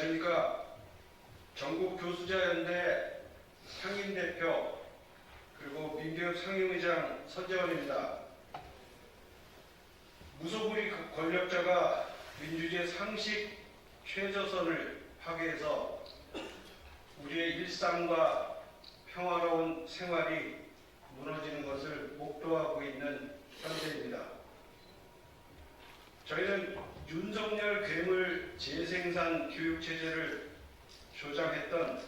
안녕하십니까. 전국교수자연대 상임대표 그리고 민교육 상임의장 선재원입니다. 무소불위 권력자가 민주주의 상식 최저선을 파괴해서 우리의 일상과 평화로운 생활이 무너지는 것을 목도하고 있는 현재입니다. 저희는 윤석열 괴물 재생산 교육체제를 조장했던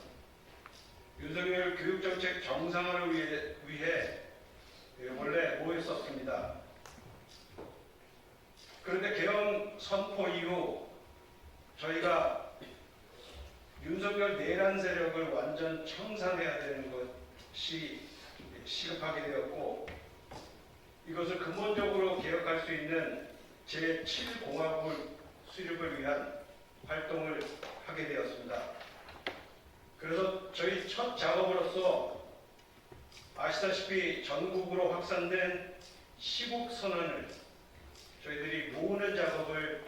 윤석열 교육정책 정상화를 위해 원래 모였었습니다. 그런데 개헌 선포 이후 저희가 윤석열 내란 세력을 완전 청산해야 되는 것이 시급하게 되었고, 이것을 근본적으로 개혁할 수 있는 제7공화국 수립을 위한 활동을 하게 되었습니다. 그래서 저희 첫 작업으로서 아시다시피 전국으로 확산된 시국 선언을 저희들이 모으는 작업을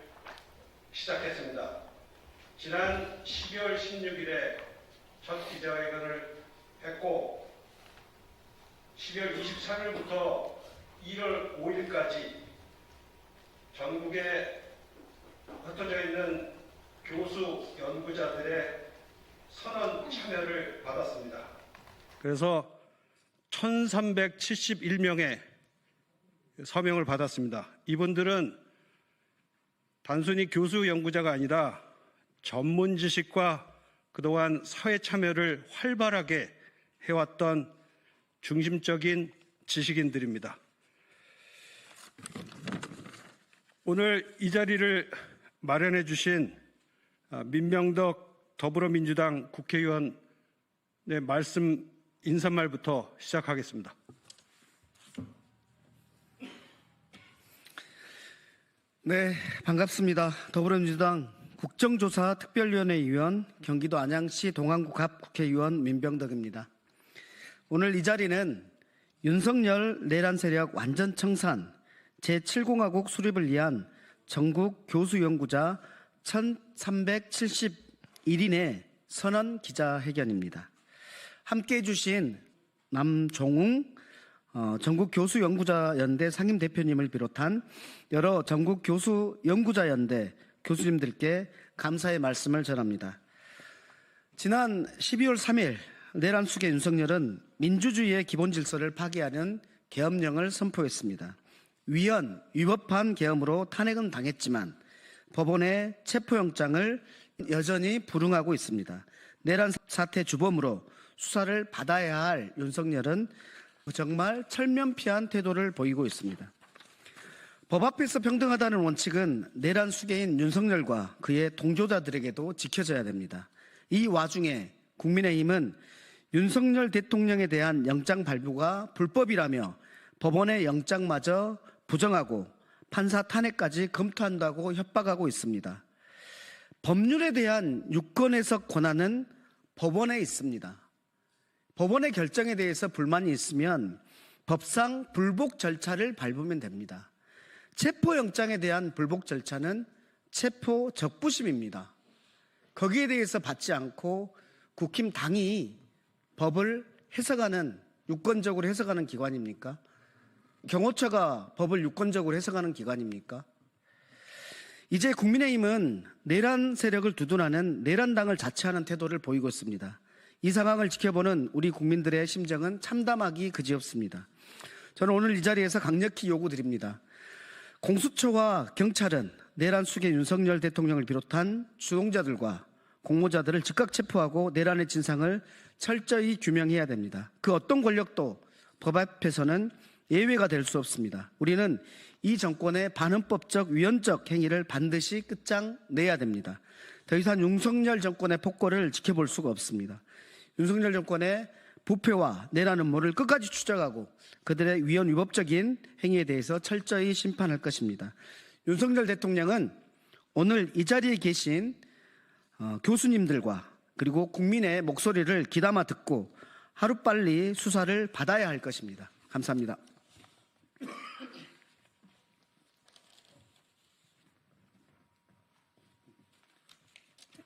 시작했습니다. 지난 12월 16일에 첫 기자회견을 했고 12월 23일부터 1월 5일까지 전국에 흩어져 있는 교수 연구자들의 선언 참여를 받았습니다. 그래서 1371명의 서명을 받았습니다. 이분들은 단순히 교수 연구자가 아니라 전문 지식과 그동안 사회 참여를 활발하게 해왔던 중심적인 지식인들입니다. 오늘 이 자리를 마련해 주신 민명덕 더불어민주당 국회의원의 말씀 인사말부터 시작하겠습니다. 네, 반갑습니다. 더불어민주당 국정조사 특별위원회 위원, 경기도 안양시 동안구 합 국회의원 민병덕입니다. 오늘 이 자리는 윤석열 내란 세력 완전 청산, 제7공화국 수립을 위한 전국 교수연구자 1371인의 선언 기자회견입니다. 함께해 주신 남종웅 전국교수연구자연대 상임대표님을 비롯한 여러 전국교수연구자연대 교수님들께 감사의 말씀을 전합니다. 지난 12월 3일 내란 수괴 윤석열은 민주주의의 기본 질서를 파괴하는 계엄령을 선포했습니다. 위법한 계엄으로 탄핵은 당했지만 법원의 체포영장을 여전히 불응하고 있습니다. 내란 사태 주범으로 수사를 받아야 할 윤석열은 정말 철면피한 태도를 보이고 있습니다. 법 앞에서 평등하다는 원칙은 내란 수괴인 윤석열과 그의 동조자들에게도 지켜져야 됩니다. 이 와중에 국민의힘은 윤석열 대통령에 대한 영장 발부가 불법이라며 법원의 영장마저 부정하고 판사 탄핵까지 검토한다고 협박하고 있습니다. 법률에 대한 유권 해석 권한은 법원에 있습니다. 법원의 결정에 대해서 불만이 있으면 법상 불복 절차를 밟으면 됩니다. 체포영장에 대한 불복 절차는 체포 적부심입니다. 거기에 대해서 받지 않고 국힘 당이 법을 해석하는, 유권적으로 해석하는 기관입니까? 경호처가 법을 유권적으로 해석하는 기관입니까? 이제 국민의힘은 내란 세력을 두둔하는 내란당을 자처하는 태도를 보이고 있습니다. 이 상황을 지켜보는 우리 국민들의 심정은 참담하기 그지없습니다. 저는 오늘 이 자리에서 강력히 요구드립니다. 공수처와 경찰은 내란 수괴 윤석열 대통령을 비롯한 주동자들과 공모자들을 즉각 체포하고 내란의 진상을 철저히 규명해야 됩니다. 그 어떤 권력도 법 앞에서는 예외가 될 수 없습니다. 우리는 이 정권의 반헌법적 위헌적 행위를 반드시 끝장내야 됩니다. 더 이상 윤석열 정권의 폭거를 지켜볼 수가 없습니다. 윤석열 정권의 부패와 내란 음모를 끝까지 추적하고 그들의 위헌 위법적인 행위에 대해서 철저히 심판할 것입니다. 윤석열 대통령은 오늘 이 자리에 계신 교수님들과 그리고 국민의 목소리를 귀담아 듣고 하루빨리 수사를 받아야 할 것입니다. 감사합니다.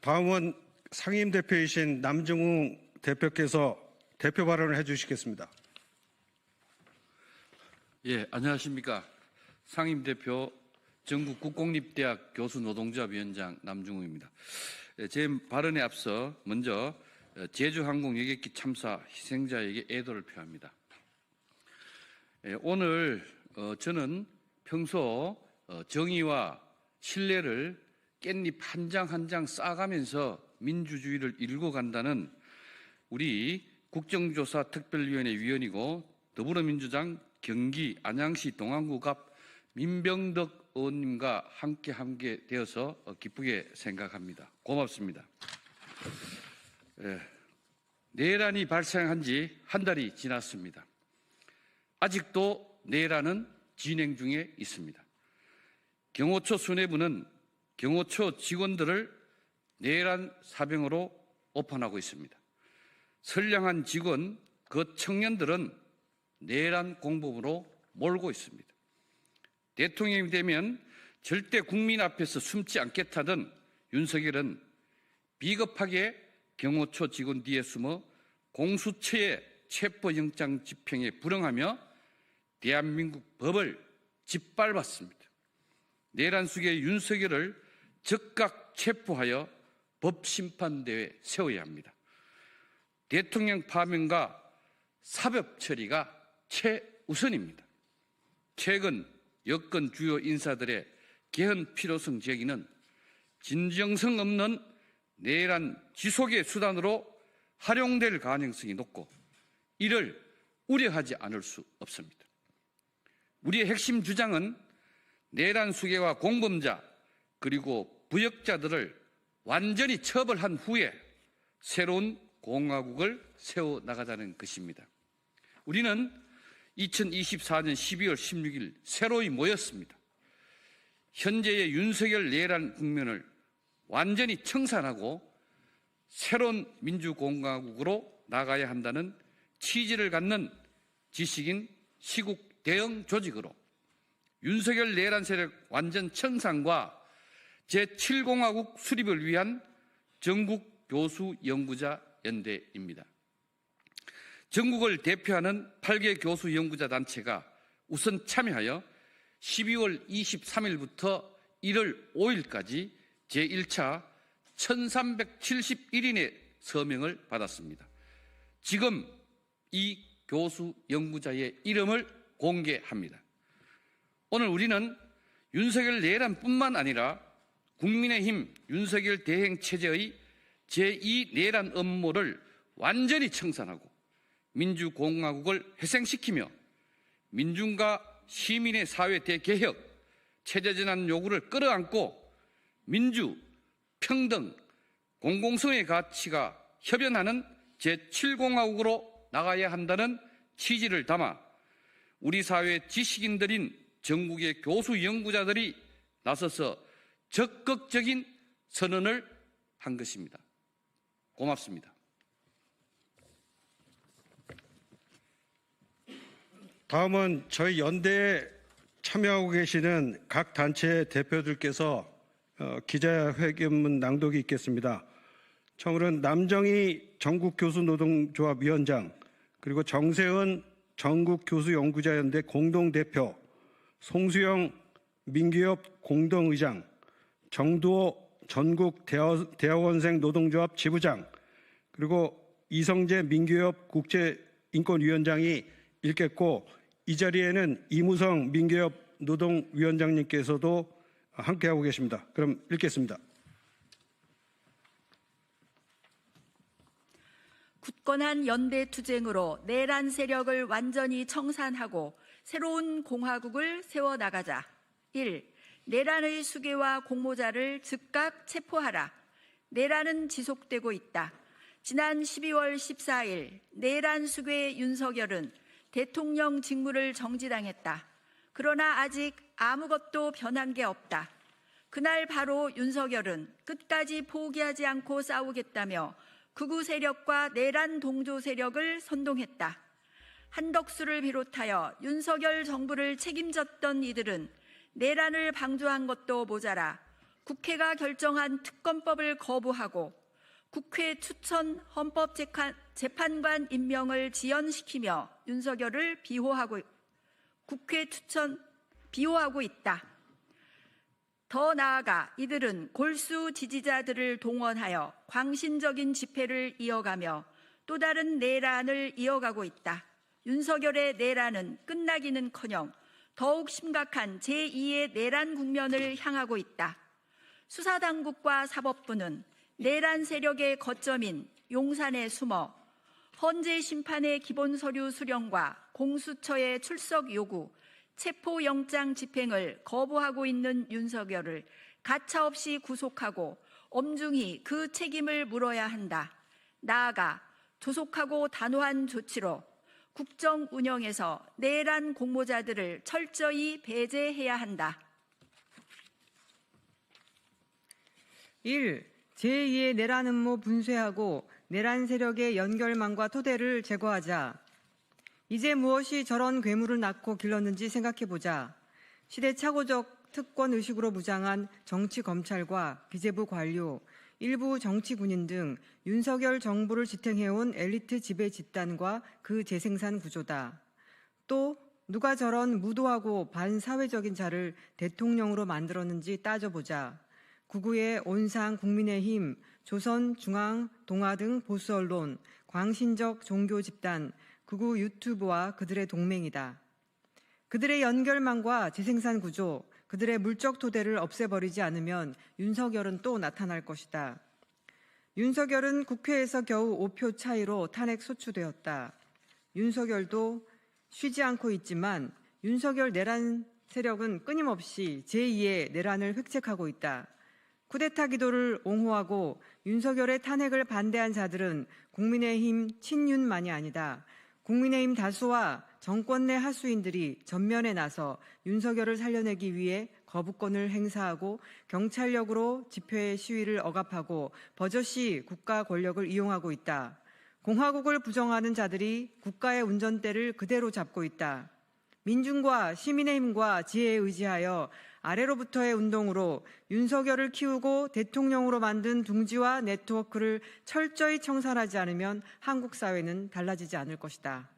다음은 상임대표이신 남정웅 대표께서 대표 발언을 해주시겠습니다. 예, 안녕하십니까. 상임대표 전국국공립대학 교수노동조합위원장 남중우입니다. 제 발언에 앞서 먼저 제주항공 여객기 참사 희생자에게 애도를 표합니다. 오늘 저는 평소 정의와 신뢰를 깻잎 한 장 한 장 쌓아가면서 민주주의를 이루고 간다는 우리 국정조사 특별위원회 위원이고 더불어민주당 경기 안양시 동안구 앞 민병덕 의원님과 함께 되어서 기쁘게 생각합니다. 고맙습니다. 내란이 발생한 지 한 달이 지났습니다. 아직도 내란은 진행 중에 있습니다. 경호처 수뇌부는 경호처 직원들을 내란 사병으로 오판하고 있습니다. 선량한 직원, 그 청년들은 내란 공범으로 몰고 있습니다. 대통령이 되면 절대 국민 앞에서 숨지 않겠다던 윤석열은 비겁하게 경호처 직원 뒤에 숨어 공수처의 체포영장 집행에 불응하며 대한민국 법을 짓밟았습니다. 내란 속의 윤석열을 즉각 체포하여 법심판대에 세워야 합니다. 대통령 파면과 사법 처리가 최우선입니다. 최근 여권 주요 인사들의 개헌 필요성 제기는 진정성 없는 내란 지속의 수단으로 활용될 가능성이 높고 이를 우려하지 않을 수 없습니다. 우리의 핵심 주장은 내란 수괴와 공범자 그리고 부역자들을 완전히 처벌한 후에 새로운 공화국을 세워나가자는 것입니다. 우리는 2024년 12월 16일 새로이 모였습니다. 현재의 윤석열 내란 국면을 완전히 청산하고 새로운 민주공화국으로 나가야 한다는 취지를 갖는 지식인 시국 대응 조직으로 윤석열 내란 세력 완전 청산과 제7공화국 수립을 위한 전국 교수 연구자 연대입니다. 전국을 대표하는 8개 교수 연구자 단체가 우선 참여하여 12월 23일부터 1월 5일까지 제1차 1371인의 서명을 받았습니다. 지금 이 교수 연구자의 이름을 공개합니다. 오늘 우리는 윤석열 내란뿐만 아니라 국민의힘 윤석열 대행 체제의 제2 내란 음모를 완전히 청산하고 민주공화국을 회생시키며 민중과 시민의 사회 대개혁, 체제전환 요구를 끌어안고 민주, 평등, 공공성의 가치가 협연하는 제7공화국으로 나가야 한다는 취지를 담아 우리 사회 지식인들인 전국의 교수 연구자들이 나서서 적극적인 선언을 한 것입니다. 고맙습니다. 다음은 저희 연대에 참여하고 계시는 각 단체 대표들께서 기자회견문 낭독이 있겠습니다. 처음으로는 남정희 전국교수노동조합위원장, 그리고 정세은 전국교수연구자연대 공동대표, 송수영 민기업 공동의장, 정두호 전국대학원생 노동조합 지부장, 그리고 이성재 민기업 국제인권위원장이 읽겠고, 이 자리에는 이무성 민기업 노동위원장님께서도 함께하고 계십니다. 그럼 읽겠습니다. 굳건한 연대 투쟁으로 내란 세력을 완전히 청산하고 새로운 공화국을 세워나가자. 1. 내란의 수괴와 공모자를 즉각 체포하라. 내란은 지속되고 있다. 지난 12월 14일 내란 수괴 윤석열은 대통령 직무를 정지당했다. 그러나 아직 아무것도 변한 게 없다. 그날 바로 윤석열은 끝까지 포기하지 않고 싸우겠다며 극우 세력과 내란 동조 세력을 선동했다. 한덕수를 비롯하여 윤석열 정부를 책임졌던 이들은 내란을 방조한 것도 모자라 국회가 결정한 특검법을 거부하고 국회 추천 헌법재판관 임명을 지연시키며 윤석열을 비호하고 있다. 더 나아가 이들은 골수 지지자들을 동원하여 광신적인 집회를 이어가며 또 다른 내란을 이어가고 있다. 윤석열의 내란은 끝나기는커녕 더욱 심각한 제2의 내란 국면을 향하고 있다. 수사당국과 사법부는 내란 세력의 거점인 용산에 숨어 헌재 심판의 기본 서류 수령과 공수처의 출석 요구, 체포영장 집행을 거부하고 있는 윤석열을 가차없이 구속하고 엄중히 그 책임을 물어야 한다. 나아가 조속하고 단호한 조치로 국정 운영에서 내란 공모자들을 철저히 배제해야 한다. 1. 제2의 내란 음모 분쇄하고 내란 세력의 연결망과 토대를 제거하자. 이제 무엇이 저런 괴물을 낳고 길렀는지 생각해보자. 시대착오적 특권 의식으로 무장한 정치검찰과 기재부 관료, 일부 정치군인 등 윤석열 정부를 지탱해온 엘리트 지배 집단과 그 재생산 구조다. 또 누가 저런 무도하고 반사회적인 자를 대통령으로 만들었는지 따져보자. 구구의 온상 국민의힘, 조선, 중앙, 동아 등 보수 언론, 광신적 종교 집단, 구구 유튜브와 그들의 동맹이다. 그들의 연결망과 재생산 구조, 그들의 물적 토대를 없애버리지 않으면 윤석열은 또 나타날 것이다. 윤석열은 국회에서 겨우 5표 차이로 탄핵 소추되었다. 윤석열도 쉬지 않고 있지만 윤석열 내란 세력은 끊임없이 제2의 내란을 획책하고 있다. 쿠데타 기도를 옹호하고 윤석열의 탄핵을 반대한 자들은 국민의힘 친윤만이 아니다. 국민의힘 다수와 정권 내 하수인들이 전면에 나서 윤석열을 살려내기 위해 거부권을 행사하고 경찰력으로 집회 시위를 억압하고 버젓이 국가 권력을 이용하고 있다. 공화국을 부정하는 자들이 국가의 운전대를 그대로 잡고 있다. 민중과 시민의 힘과 지혜에 의지하여 아래로부터의 운동으로 윤석열을 키우고 대통령으로 만든 둥지와 네트워크를 철저히 청산하지 않으면 한국 사회는 달라지지 않을 것이다.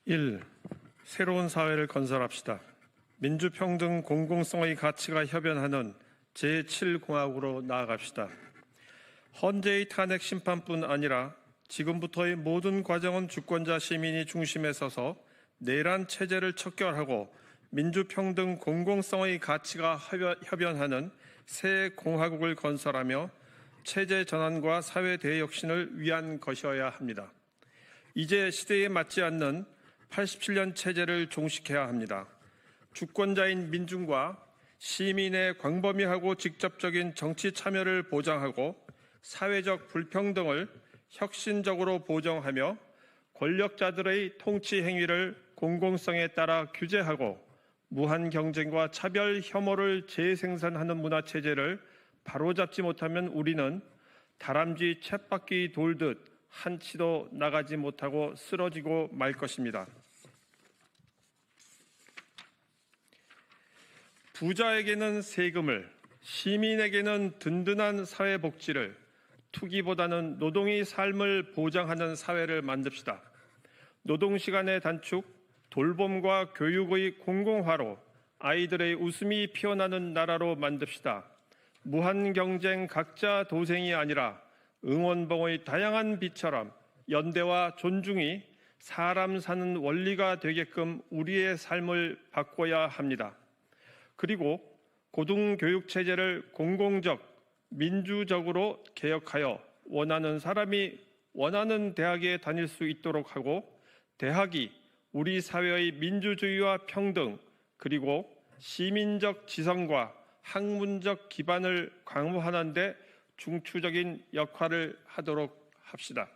1. 새로운 사회를 건설합시다. 민주평등 공공성의 가치가 협연하는 제7공화국으로 나아갑시다. 헌재의 탄핵 심판뿐 아니라 지금부터의 모든 과정은 주권자 시민이 중심에 서서 내란 체제를 척결하고 민주평등 공공성의 가치가 협연하는 새 공화국을 건설하며 체제 전환과 사회 대혁신을 위한 것이어야 합니다. 이제 시대에 맞지 않는 87년 체제를 종식해야 합니다. 주권자인 민중과 시민의 광범위하고 직접적인 정치 참여를 보장하고 사회적 불평등을 혁신적으로 보정하며 권력자들의 통치 행위를 공공성에 따라 규제하고 무한 경쟁과 차별 혐오를 재생산하는 문화체제를 바로잡지 못하면 우리는 다람쥐 쳇바퀴 돌듯 한치도 나가지 못하고 쓰러지고 말 것입니다. 부자에게는 세금을, 시민에게는 든든한 사회복지를, 투기보다는 노동의 삶을 보장하는 사회를 만듭시다. 노동시간의 단축, 돌봄과 교육의 공공화로 아이들의 웃음이 피어나는 나라로 만듭시다. 무한경쟁 각자 도생이 아니라 응원봉의 다양한 빛처럼 연대와 존중이 사람 사는 원리가 되게끔 우리의 삶을 바꿔야 합니다. 그리고 고등교육체제를 공공적, 민주적으로 개혁하여 원하는 사람이 원하는 대학에 다닐 수 있도록 하고 대학이 우리 사회의 민주주의와 평등 그리고 시민적 지성과 학문적 기반을 강화하는 데 중추적인 역할을 하도록 합시다.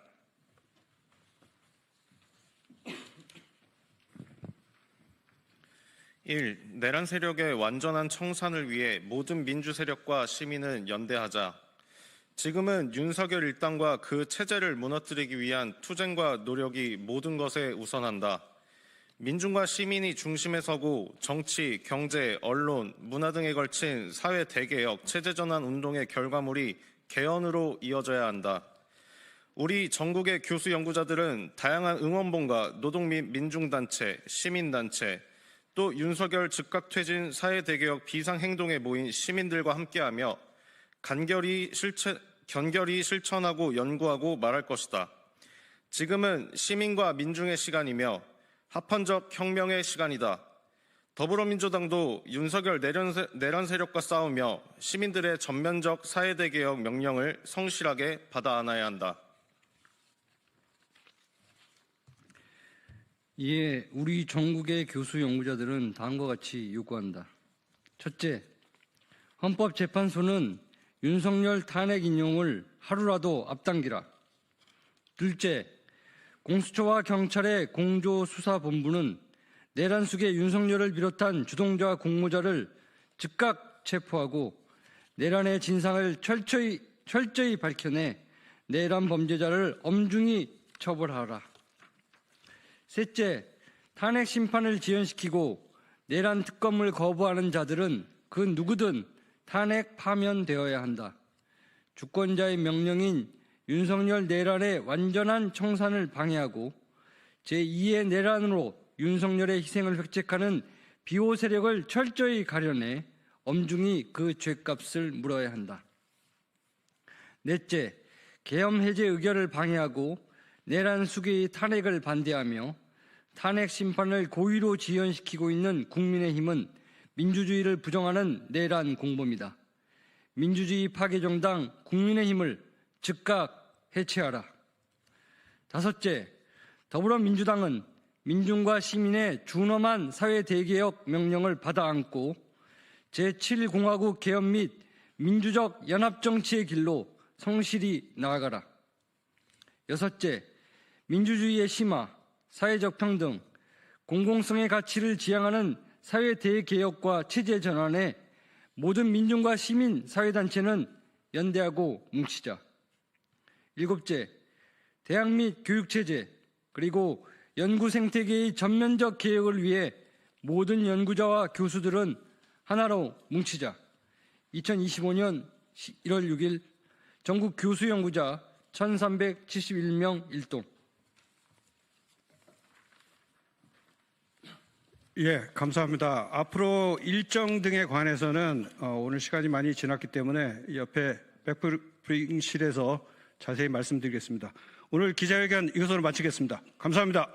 1. 내란 세력의 완전한 청산을 위해 모든 민주 세력과 시민은 연대하자. 지금은 윤석열 일당과 그 체제를 무너뜨리기 위한 투쟁과 노력이 모든 것에 우선한다. 민중과 시민이 중심에 서고 정치, 경제, 언론, 문화 등에 걸친 사회 대개혁, 체제 전환 운동의 결과물이 개헌으로 이어져야 한다. 우리 전국의 교수 연구자들은 다양한 응원봉과 노동 및 민중단체, 시민단체, 또 윤석열 즉각퇴진 사회대개혁 비상행동에 모인 시민들과 함께하며 견결히 실천하고 연구하고 말할 것이다. 지금은 시민과 민중의 시간이며 합헌적 혁명의 시간이다. 더불어민주당도 윤석열 내란 세력과 싸우며 시민들의 전면적 사회대개혁 명령을 성실하게 받아 안아야 한다. 이에 우리 전국의 교수 연구자들은 다음과 같이 요구한다. 첫째, 헌법재판소는 윤석열 탄핵 인용을 하루라도 앞당기라. 둘째, 공수처와 경찰의 공조수사본부는 내란 속의 윤석열을 비롯한 주동자와 공모자를 즉각 체포하고 내란의 진상을 철저히 밝혀내 내란 범죄자를 엄중히 처벌하라. 셋째, 탄핵 심판을 지연시키고 내란 특검을 거부하는 자들은 그 누구든 탄핵 파면되어야 한다. 주권자의 명령인 윤석열 내란의 완전한 청산을 방해하고 제2의 내란으로 윤석열의 희생을 획책하는 비호 세력을 철저히 가려내 엄중히 그 죗값을 물어야 한다. 넷째, 계엄 해제 의결을 방해하고 내란 수계의 탄핵을 반대하며 탄핵 심판을 고의로 지연시키고 있는 국민의힘은 민주주의를 부정하는 내란 공범이다. 민주주의 파괴 정당 국민의힘을 즉각 해체하라. 다섯째, 더불어민주당은 민중과 시민의 준엄한 사회 대개혁 명령을 받아 안고 제7공화국 개헌 및 민주적 연합정치의 길로 성실히 나아가라. 여섯째, 민주주의의 심화, 사회적 평등, 공공성의 가치를 지향하는 사회 대개혁과 체제 전환에 모든 민중과 시민, 사회단체는 연대하고 뭉치자. 일곱째, 대학 및 교육체제 그리고 연구 생태계의 전면적 개혁을 위해 모든 연구자와 교수들은 하나로 뭉치자. 2025년 1월 6일 전국 교수 연구자 1371명 일동. 예, 감사합니다. 앞으로 일정 등에 관해서는 오늘 시간이 많이 지났기 때문에 옆에 백브리핑실에서 자세히 말씀드리겠습니다. 오늘 기자회견 이것으로 마치겠습니다. 감사합니다.